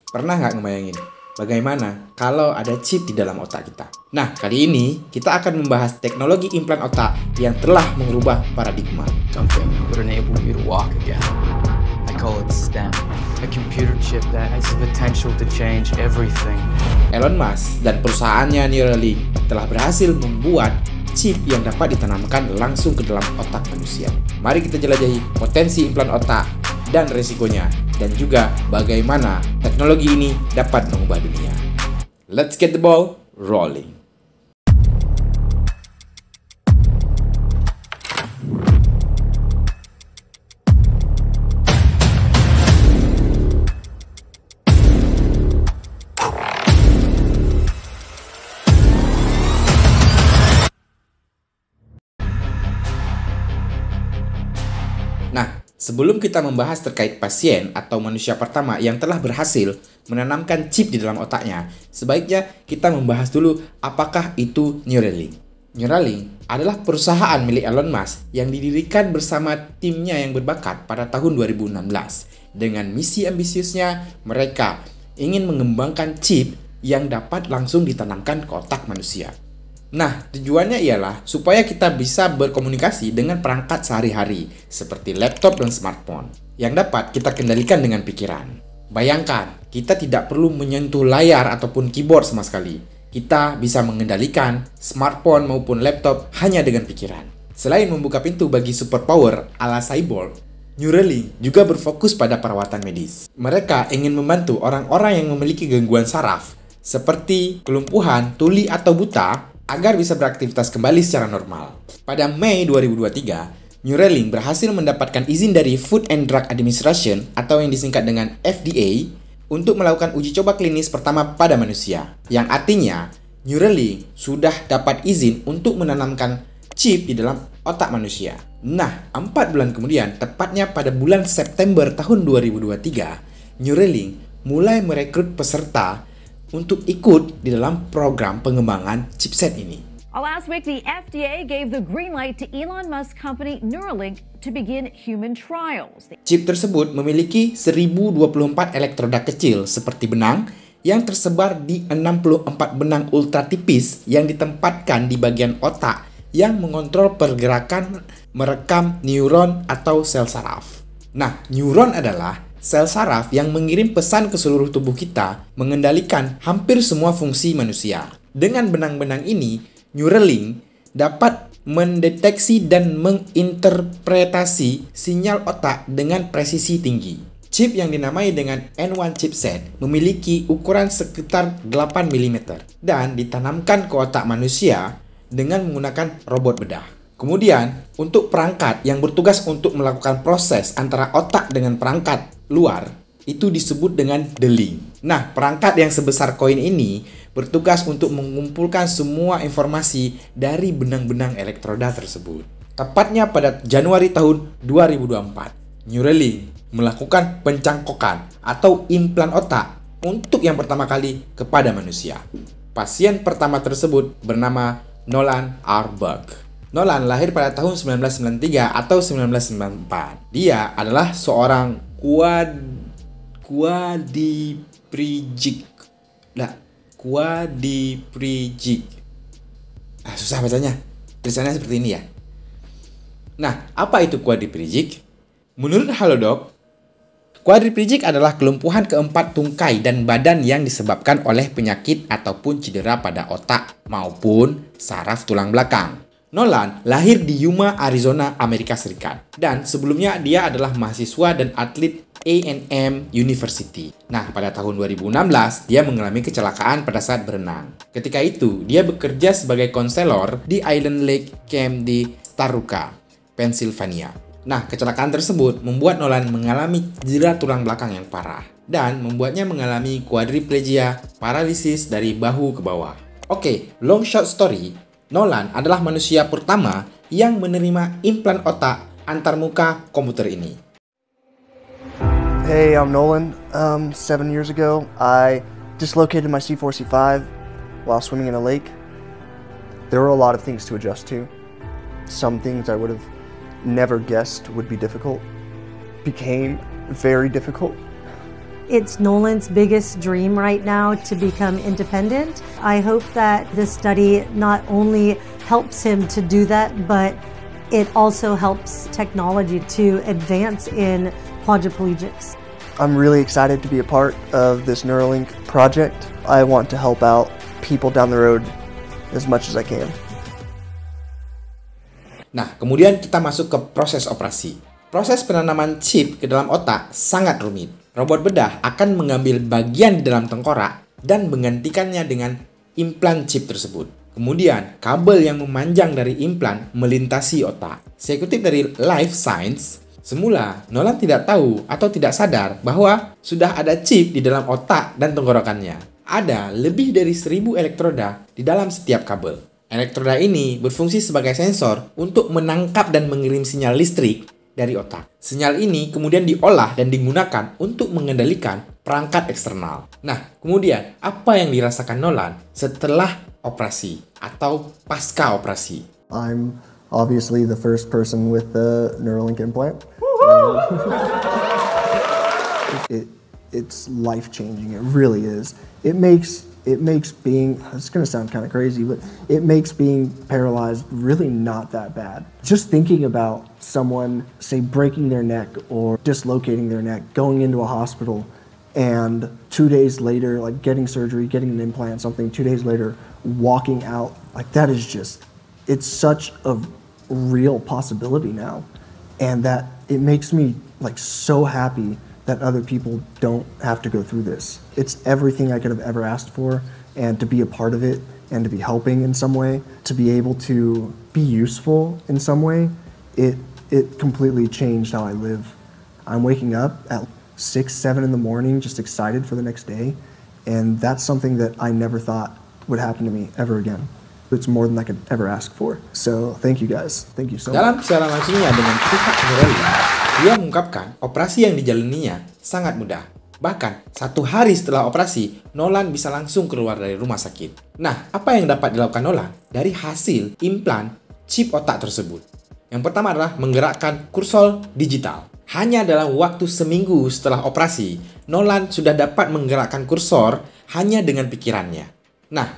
Pernah nggak ngebayangin bagaimana kalau ada chip di dalam otak kita? Nah, kali ini kita akan membahas teknologi implan otak yang telah mengubah paradigma. Something that would enable you to walk again. I call it STEM, a computer chip that has the potential to change everything. Elon Musk dan perusahaannya Neuralink telah berhasil membuat chip yang dapat ditanamkan langsung ke dalam otak manusia. Mari kita jelajahi potensi implan otak dan resikonya, dan juga bagaimana teknologi ini dapat mengubah dunia. Let's get the ball rolling. Nah, sebelum kita membahas terkait pasien atau manusia pertama yang telah berhasil menanamkan chip di dalam otaknya, sebaiknya kita membahas dulu apakah itu Neuralink. Neuralink adalah perusahaan milik Elon Musk yang didirikan bersama timnya yang berbakat pada tahun 2016. Dengan misi ambisiusnya, mereka ingin mengembangkan chip yang dapat langsung ditanamkan ke otak manusia. Nah, tujuannya ialah supaya kita bisa berkomunikasi dengan perangkat sehari-hari seperti laptop dan smartphone yang dapat kita kendalikan dengan pikiran. Bayangkan, kita tidak perlu menyentuh layar ataupun keyboard sama sekali. Kita bisa mengendalikan smartphone maupun laptop hanya dengan pikiran. Selain membuka pintu bagi superpower ala cyborg, Neuralink juga berfokus pada perawatan medis. Mereka ingin membantu orang-orang yang memiliki gangguan saraf seperti kelumpuhan, tuli atau buta agar bisa beraktivitas kembali secara normal. Pada Mei 2023, Neuralink berhasil mendapatkan izin dari Food and Drug Administration atau yang disingkat dengan FDA untuk melakukan uji coba klinis pertama pada manusia, yang artinya Neuralink sudah dapat izin untuk menanamkan chip di dalam otak manusia. Nah, 4 bulan kemudian, tepatnya pada bulan September tahun 2023, Neuralink mulai merekrut peserta untuk ikut di dalam program pengembangan chipset ini. Last week, the FDA gave the green light to Elon Musk company Neuralink to begin human trials. Chip tersebut memiliki 1024 elektroda kecil seperti benang yang tersebar di 64 benang ultra tipis yang ditempatkan di bagian otak yang mengontrol pergerakan merekam neuron atau sel saraf. Nah, neuron adalah sel saraf yang mengirim pesan ke seluruh tubuh kita, mengendalikan hampir semua fungsi manusia. Dengan benang-benang ini, Neuralink dapat mendeteksi dan menginterpretasi sinyal otak dengan presisi tinggi. Chip yang dinamai dengan N1 chipset memiliki ukuran sekitar 8 mm dan ditanamkan ke otak manusia dengan menggunakan robot bedah. Kemudian, untuk perangkat yang bertugas untuk melakukan proses antara otak dengan perangkat luar, itu disebut dengan the link. Nah, perangkat yang sebesar koin ini bertugas untuk mengumpulkan semua informasi dari benang-benang elektroda tersebut. Tepatnya pada Januari tahun 2024, Neuralink melakukan pencangkokan atau implan otak untuk yang pertama kali kepada manusia. Pasien pertama tersebut bernama Nolan R. Buck. Nolan lahir pada tahun 1993 atau 1994. Dia adalah seorang quadriplegic. Susah bacanya. Tulisannya seperti ini ya. Nah, apa itu quadriplegic? Menurut Halodoc, quadriplegic adalah kelumpuhan keempat tungkai dan badan yang disebabkan oleh penyakit ataupun cedera pada otak maupun saraf tulang belakang. Nolan lahir di Yuma, Arizona, Amerika Serikat. Dan sebelumnya dia adalah mahasiswa dan atlet A&M University. Nah, pada tahun 2016, dia mengalami kecelakaan pada saat berenang. Ketika itu, dia bekerja sebagai konselor di Island Lake Camp di Taruka, Pennsylvania. Nah, kecelakaan tersebut membuat Nolan mengalami cedera tulang belakang yang parah dan membuatnya mengalami quadriplegia, paralisis dari bahu ke bawah. Oke, long short story, Nolan adalah manusia pertama yang menerima implan otak antarmuka komputer ini. Hey, I'm Nolan. 7 years ago, I dislocated my C4, C5 while swimming in a lake. There were a lot of things to adjust to. Some things I would have never guessed would be difficult became very difficult. It's Nolan's biggest dream right now to become independent. I hope that this study not only helps him to do that, but it also helps technology to advance in quadriplegics. I'm really excited to be a part of this Neuralink project. I want to help out people down the road as much as I can. Nah, kemudian kita masuk ke proses operasi. Proses penanaman chip ke dalam otak sangat rumit. Robot bedah akan mengambil bagian di dalam tengkorak dan menggantikannya dengan implan chip tersebut. Kemudian, kabel yang memanjang dari implan melintasi otak. Saya kutip dari Life Science, semula Nolan tidak tahu atau tidak sadar bahwa sudah ada chip di dalam otak dan tenggorokannya. Ada lebih dari 1000 elektroda di dalam setiap kabel. Elektroda ini berfungsi sebagai sensor untuk menangkap dan mengirim sinyal listrik dari otak. Sinyal ini kemudian diolah dan digunakan untuk mengendalikan perangkat eksternal. Nah, kemudian apa yang dirasakan Nolan setelah operasi atau pasca operasi? I'm obviously the first person with the Neuralink implant. It's life-changing. It really is. It makes being, it's going to sound kind of crazy, but it makes being paralyzed really not that bad. Just thinking about someone, say, breaking their neck or dislocating their neck, going into a hospital, and 2 days later, like getting surgery, getting an implant, something, 2 days later, walking out, like that is just, it's such a real possibility now. And that it makes me like so happy that other people don't have to go through this. It's everything I could have ever asked for, and to be a part of it, and to be helping in some way, to be able to be useful in some way, it completely changed how I live. I'm waking up at 6, 7 in the morning just excited for the next day, and that's something that I never thought would happen to me ever again. It's more than I could ever ask for. So thank you guys. Thank you so much. Dalam siaran langsungnya dengan pihak Neuralink, dia mengungkapkan operasi yang dijalaninya sangat mudah. Bahkan, 1 hari setelah operasi, Nolan bisa langsung keluar dari rumah sakit. Nah, apa yang dapat dilakukan Nolan dari hasil implan chip otak tersebut? Yang pertama adalah menggerakkan kursor digital. Hanya dalam waktu seminggu setelah operasi, Nolan sudah dapat menggerakkan kursor hanya dengan pikirannya. Nah,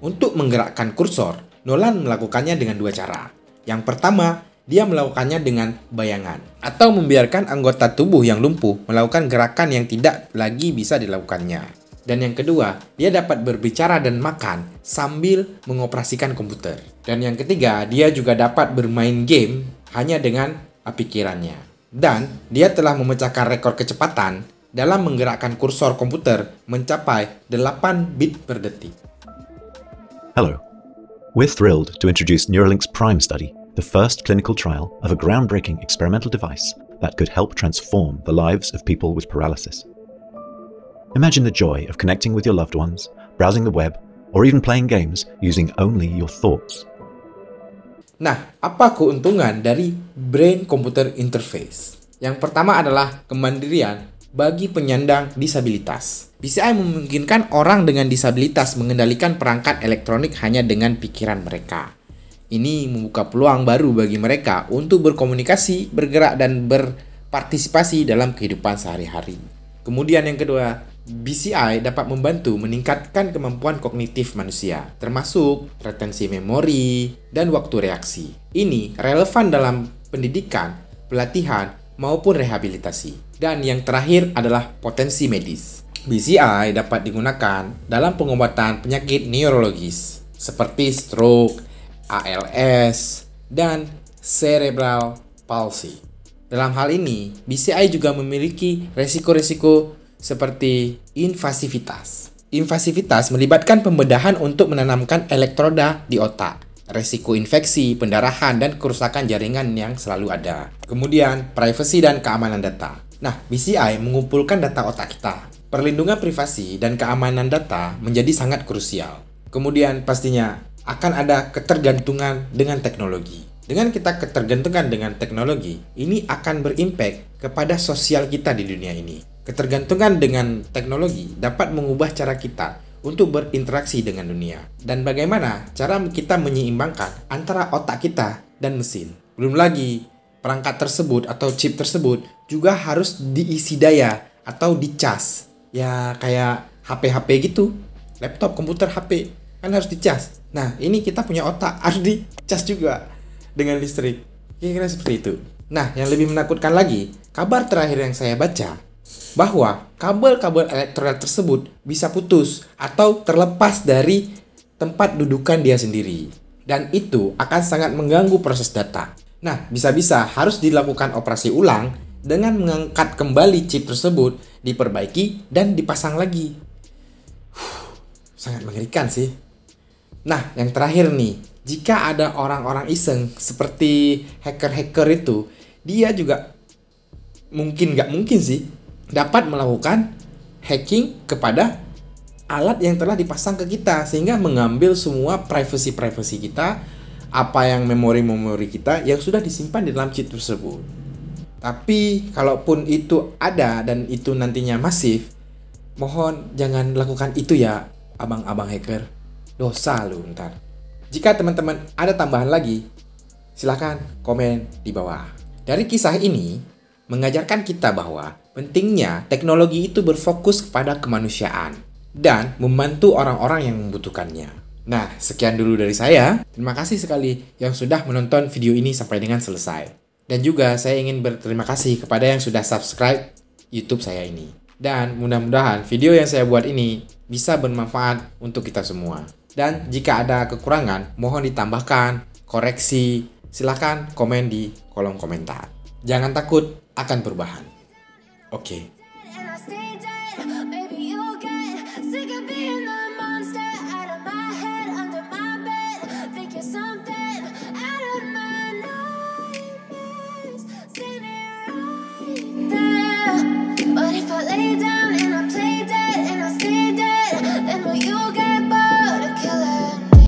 untuk menggerakkan kursor, Nolan melakukannya dengan 2 cara. Yang pertama, dia melakukannya dengan bayangan atau membiarkan anggota tubuh yang lumpuh melakukan gerakan yang tidak lagi bisa dilakukannya. Dan yang kedua, dia dapat berbicara dan makan sambil mengoperasikan komputer. Dan yang ketiga, dia juga dapat bermain game hanya dengan pikirannya. Dan dia telah memecahkan rekor kecepatan dalam menggerakkan kursor komputer mencapai 8 bit per detik. Hello. We're thrilled to introduce Neuralink's PRIME study, the first clinical trial of a groundbreaking experimental device that could help transform the lives of people with paralysis. Imagine the joy of connecting with your loved ones, browsing the web, or even playing games using only your thoughts. Nah, apa keuntungan dari brain-computer interface? Yang pertama adalah kemandirian bagi penyandang disabilitas. BCI memungkinkan orang dengan disabilitas mengendalikan perangkat elektronik hanya dengan pikiran mereka. Ini membuka peluang baru bagi mereka untuk berkomunikasi, bergerak, dan berpartisipasi dalam kehidupan sehari-hari. Kemudian yang kedua, BCI dapat membantu meningkatkan kemampuan kognitif manusia, termasuk retensi memori dan waktu reaksi. Ini relevan dalam pendidikan, pelatihan, maupun rehabilitasi. Dan yang terakhir adalah potensi medis. BCI dapat digunakan dalam pengobatan penyakit neurologis seperti stroke, ALS, dan cerebral palsy. Dalam hal ini, BCI juga memiliki resiko-resiko seperti invasivitas. Invasivitas melibatkan pembedahan untuk menanamkan elektroda di otak, resiko infeksi, pendarahan, dan kerusakan jaringan yang selalu ada. Kemudian, privasi dan keamanan data. Nah, BCI mengumpulkan data otak kita. Perlindungan privasi dan keamanan data menjadi sangat krusial. Kemudian, pastinya akan ada ketergantungan dengan teknologi. Dengan kita ketergantungan dengan teknologi, ini akan berimpak kepada sosial kita di dunia ini. Ketergantungan dengan teknologi dapat mengubah cara kita untuk berinteraksi dengan dunia. Dan bagaimana cara kita menyeimbangkan antara otak kita dan mesin. Belum lagi, perangkat tersebut atau chip tersebut juga harus diisi daya atau dicas ya kayak HP gitu, laptop, komputer, HP kan harus dicas. Nah ini kita punya otak harus dicas juga dengan listrik, kira-kira seperti itu. Nah yang lebih menakutkan lagi, kabar terakhir yang saya baca bahwa kabel-kabel elektrolit tersebut bisa putus atau terlepas dari tempat dudukan dia sendiri, dan itu akan sangat mengganggu proses data. Nah bisa-bisa harus dilakukan operasi ulang dengan mengangkat kembali chip tersebut, diperbaiki dan dipasang lagi. Sangat mengerikan sih. Nah yang terakhir nih, jika ada orang-orang iseng seperti hacker-hacker itu, dia juga nggak mungkin sih dapat melakukan hacking kepada alat yang telah dipasang ke kita, sehingga mengambil semua privacy kita, apa yang memori kita yang sudah disimpan di dalam chip tersebut. Tapi kalaupun itu ada dan itu nantinya masif, mohon jangan lakukan itu ya abang-abang hacker, dosa lu ntar. Jika teman-teman ada tambahan lagi, silahkan komen di bawah. Dari kisah ini mengajarkan kita bahwa pentingnya teknologi itu berfokus kepada kemanusiaan dan membantu orang-orang yang membutuhkannya. Nah, sekian dulu dari saya. Terima kasih sekali yang sudah menonton video ini sampai dengan selesai. Dan juga saya ingin berterima kasih kepada yang sudah subscribe YouTube saya ini. Dan mudah-mudahan video yang saya buat ini bisa bermanfaat untuk kita semua. Dan jika ada kekurangan, mohon ditambahkan, koreksi, silahkan komen di kolom komentar. Jangan takut akan perubahan. Oke. But if I lay down and I play dead and I stay dead, then will you get